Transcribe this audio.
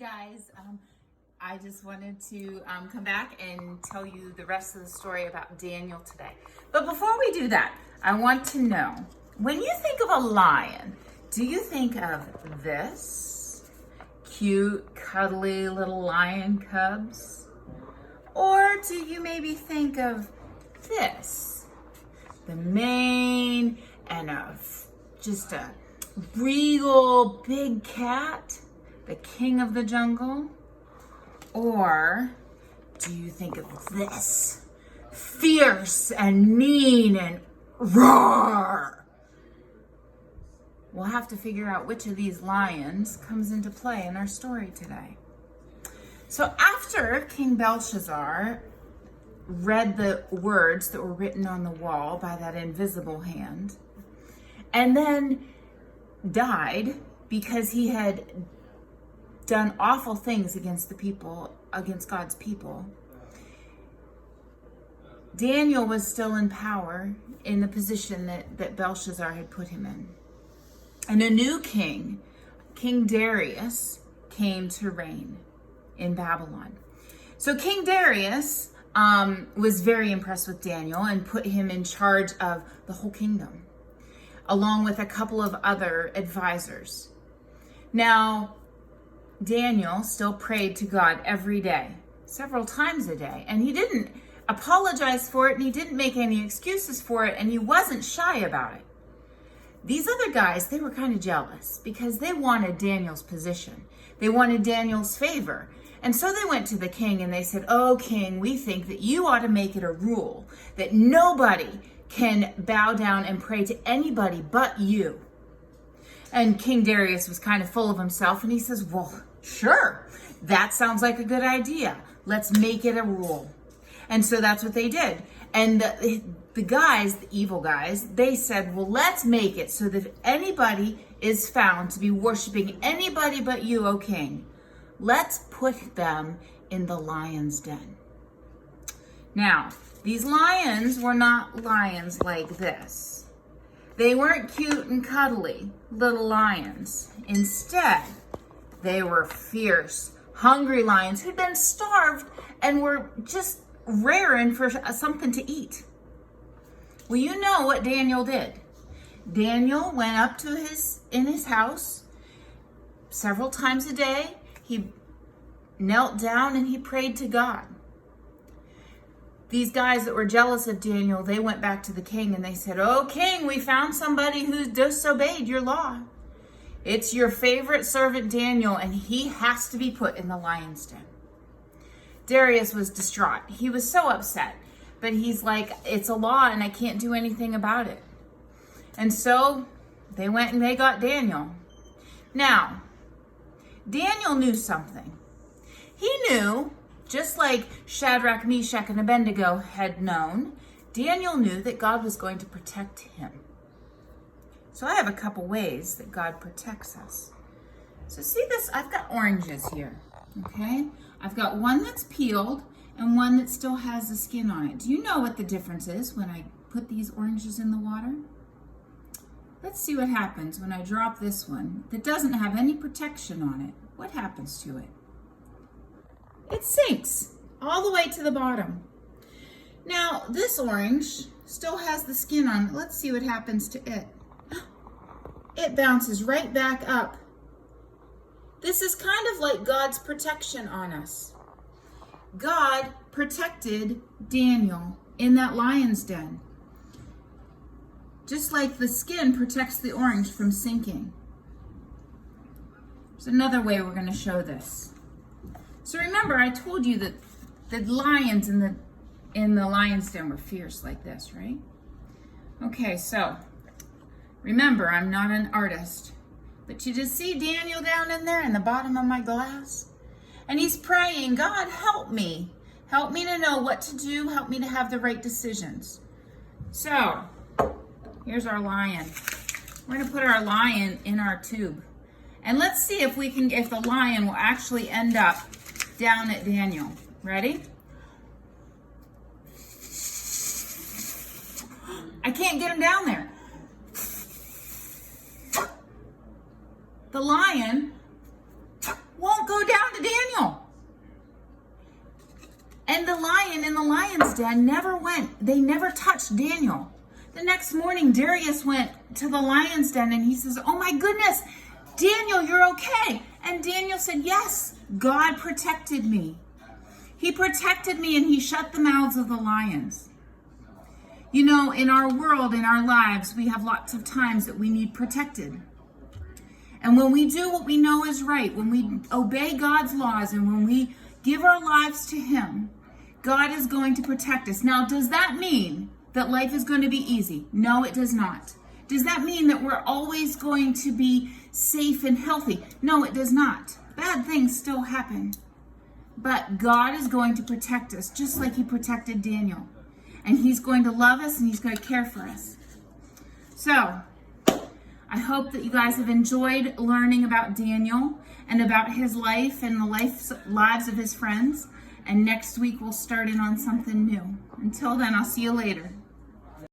guys, I just wanted to come back and tell you the rest of the story about Daniel today. But before we do that, I want to know, when you think of a lion, do you think of this? Cute, cuddly little lion cubs? Or do you maybe think of this? The mane and just a regal big cat? The king of the jungle? Or do you think of this? Fierce and mean and roar? We'll have to figure out which of these lions comes into play in our story today. So after King Belshazzar read the words that were written on the wall by that invisible hand, and then died because he had done awful things against the people, against God's people, Daniel was still in power in the position that Belshazzar had put him in. And a new king, King Darius, came to reign in Babylon. So King Darius was very impressed with Daniel and put him in charge of the whole kingdom, along with a couple of other advisors. Now, Daniel still prayed to God every day, several times a day, and he didn't apologize for it, and he didn't make any excuses for it, and he wasn't shy about it. These other guys, they were kind of jealous because they wanted Daniel's position. They wanted Daniel's favor. And so they went to the king and they said, "Oh, king, we think that you ought to make it a rule that nobody can bow down and pray to anybody but you." And King Darius was kind of full of himself, and he says, "Well, sure, that sounds like a good idea. Let's make it a rule." And so that's what they did. And the guys, the evil guys, they said, "Well, let's make it so that if anybody is found to be worshiping anybody but you, O king, let's put them in the lion's den." Now, these lions were not lions like this. They weren't cute and cuddly little lions. Instead, they were fierce, hungry lions who'd been starved and were just raring for something to eat. Well, you know what Daniel did. Daniel went up to in his house several times a day. He knelt down and he prayed to God. These guys that were jealous of Daniel, they went back to the king and they said, "Oh, king, we found somebody who disobeyed your law. It's your favorite servant Daniel, and he has to be put in the lion's den." Darius was distraught. He was so upset, but he's like, "It's a law and I can't do anything about it." And so they went and they got Daniel. Now, Daniel knew something. He knew, just like Shadrach, Meshach, and Abednego had known, Daniel knew that God was going to protect him. So I have a couple ways that God protects us. So see this? I've got oranges here, okay? I've got one that's peeled and one that still has the skin on it. Do you know what the difference is when I put these oranges in the water? Let's see what happens when I drop this one that doesn't have any protection on it. What happens to it? It sinks all the way to the bottom. Now, this orange still has the skin on it. Let's see what happens to it. It bounces right back up. This is kind of like God's protection on us. God protected Daniel in that lion's den, just like the skin protects the orange from sinking. There's another way we're going to show this. So remember, I told you that the lions in the lion's den were fierce like this, right? Okay, so remember, I'm not an artist, but you just see Daniel down in there in the bottom of my glass? And he's praying, "God, help me. Help me to know what to do. Help me to have the right decisions." So here's our lion. We're going to put our lion in our tube. And let's see if the lion will actually end up down at Daniel. Ready? I can't get him down there. The lion won't won't go down to Daniel. And the lion in the lion's den never went. They never touched Daniel. The next morning, Darius went to the lion's den and he says, oh my goodness, Daniel, you're okay. And Daniel said, yes, God protected me. He protected me and he shut the mouths of the lions. You know, in our world, in our lives, we have lots of times that we need protected. And when we do what we know is right, when we obey God's laws and when we give our lives to him, God is going to protect us. Now, does that mean that life is going to be easy? No, it does not. Does that mean that we're always going to be safe and healthy? No, it does not. Bad things still happen. But God is going to protect us just like he protected Daniel. And he's going to love us and he's going to care for us. So, I hope that you guys have enjoyed learning about Daniel and about his life and the lives of his friends. And next week we'll start in on something new. Until then, I'll see you later.